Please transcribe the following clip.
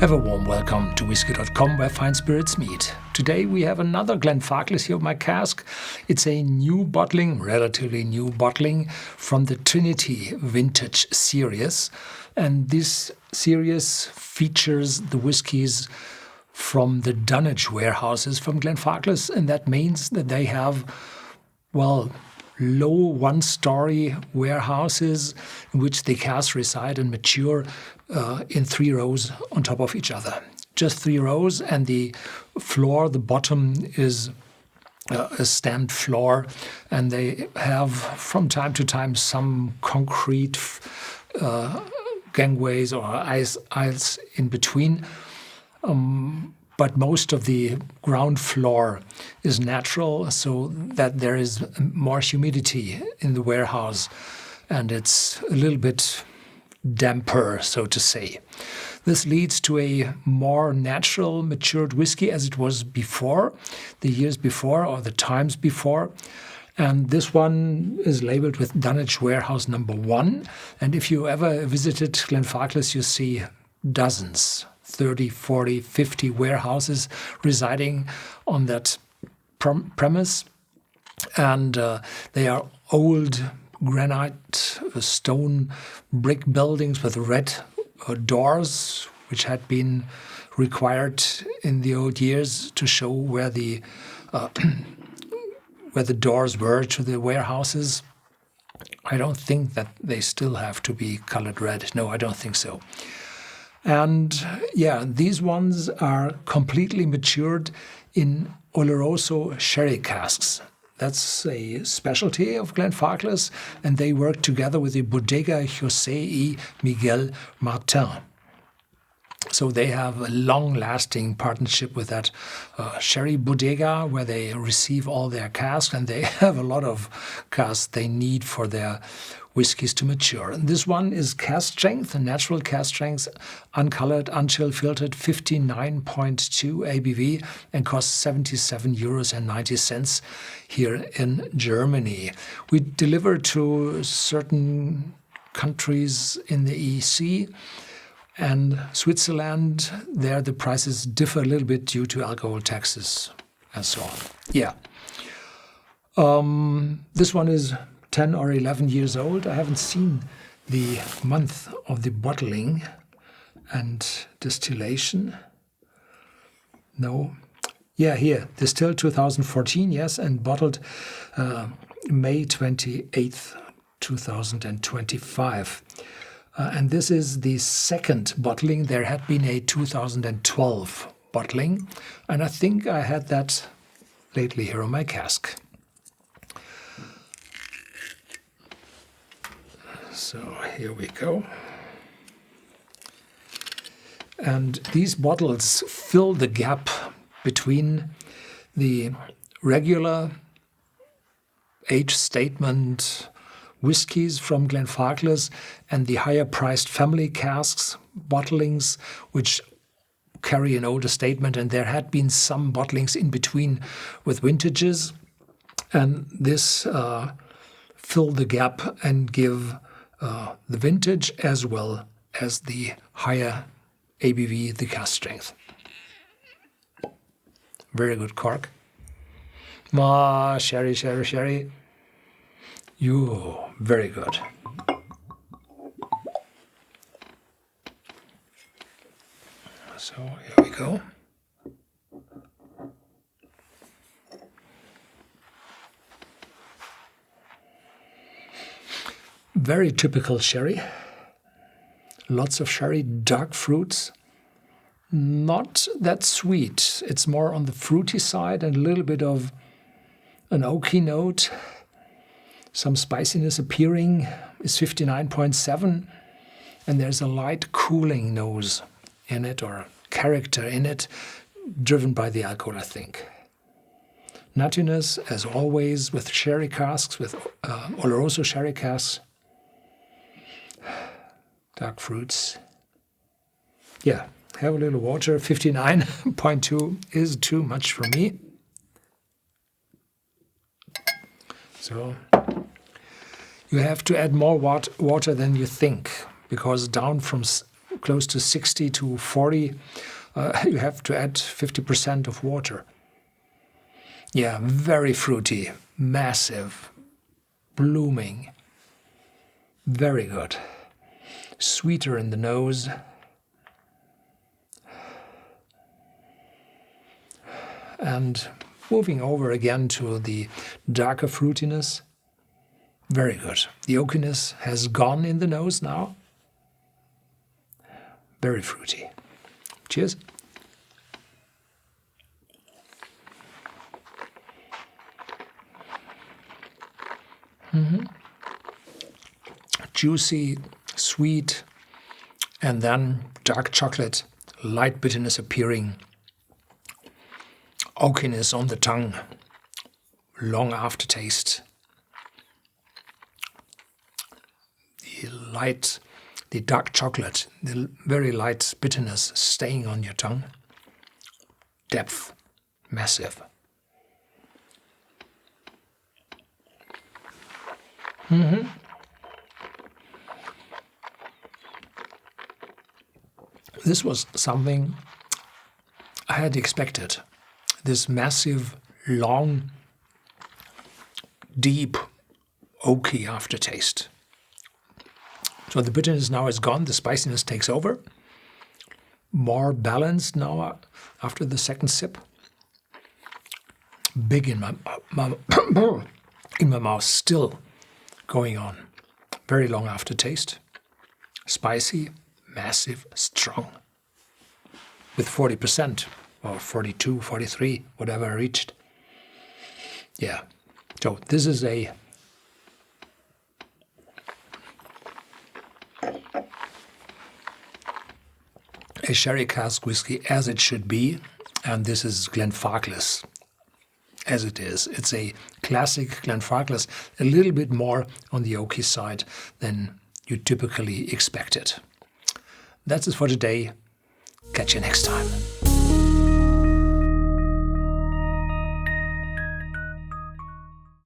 Have a warm welcome to Whisky.com, where fine spirits meet. Today we have another Glenfarclas here of my cask. It's a new bottling, relatively new bottling, from the Trinity Vintage Series. And this series features the whiskies from the Dunnage Warehouses from Glenfarclas, and that means that they have, well, low one-story warehouses in which the casks reside and mature in 3 rows on top of each other. Just 3 rows, and the floor, the bottom, is a stand floor, and they have from time to time some concrete gangways or aisles in between. But most of the ground floor is natural, so that there is more humidity in the warehouse, and it's a little bit damper, so to say. This leads to a more natural matured whiskey as it was before, the years before or the times before. And this one is labeled with Dunnage Warehouse number 1. And if you ever visited Glenfarclas, you see dozens, 30, 40, 50 warehouses residing on that premise. And they are old granite, stone, brick buildings with red doors, which had been required in the old years to show where the doors were to the warehouses. I don't think that they still have to be colored red. No, I don't think so. And yeah, these ones are completely matured in Oloroso sherry casks. That's a specialty of Glenfarclas, and they work together with the Bodega José y Miguel Martin. So they have a long-lasting partnership with that sherry bodega, where they receive all their casks, and they have a lot of casks they need for their whiskies to mature. And this one is cask strength, a natural cask strength, uncolored, unchill filtered, 59.2 ABV, and costs €77.90 here in Germany. We deliver to certain countries in the EC, and Switzerland. There the prices differ a little bit due to alcohol taxes and so on. Yeah. This one is 10 or 11 years old. I haven't seen the month of the bottling and distillation. No. Yeah, here. Distilled 2014, yes, and bottled May 28th, 2025. And this is the second bottling. There had been a 2012 bottling, and I think I had that lately here on my cask. So here we go. And these bottles fill the gap between the regular age statement whiskies from Glenfarclas and the higher-priced family casks bottlings, which carry an older statement. And there had been some bottlings in between with vintages, and this fill the gap and give the vintage as well as the higher ABV, the cask strength. Very good cork. Sherry, sherry, sherry. You, very good. So here we go. Very typical sherry. Lots of sherry, dark fruits. Not that sweet. It's more on the fruity side and a little bit of an oaky note. Some spiciness appearing, is 59.7, and there's a light cooling nose in it, or character in it, driven by the alcohol, I think. Nuttiness, as always, with sherry casks, with Oloroso sherry casks. Dark fruits. Yeah, have a little water. 59.2 is too much for me. So you have to add more water than you think, because down from close to 60 to 40, you have to add 50% of water. Yeah, very fruity, massive, blooming, very good. Sweeter in the nose. And moving over again to the darker fruitiness. Very good. The oakiness has gone in the nose now. Very fruity. Cheers. Juicy, sweet, and then dark chocolate, light bitterness appearing, oakiness on the tongue, long aftertaste. The dark chocolate, the very light bitterness staying on your tongue. Depth, massive. This was something I had expected. This massive, long, deep, oaky aftertaste. So the bitterness now is gone, the spiciness takes over. More balanced now after the second sip. Big in my in my mouth, still going on. Very long aftertaste. Spicy, massive, strong. With 40% or 42, 43, whatever I reached. Yeah. So this is a sherry cask whiskey as it should be, and this is Glenfarclas as it is. It's a classic Glenfarclas, a little bit more on the oaky side than you typically expect it. That's it for today. Catch you next time.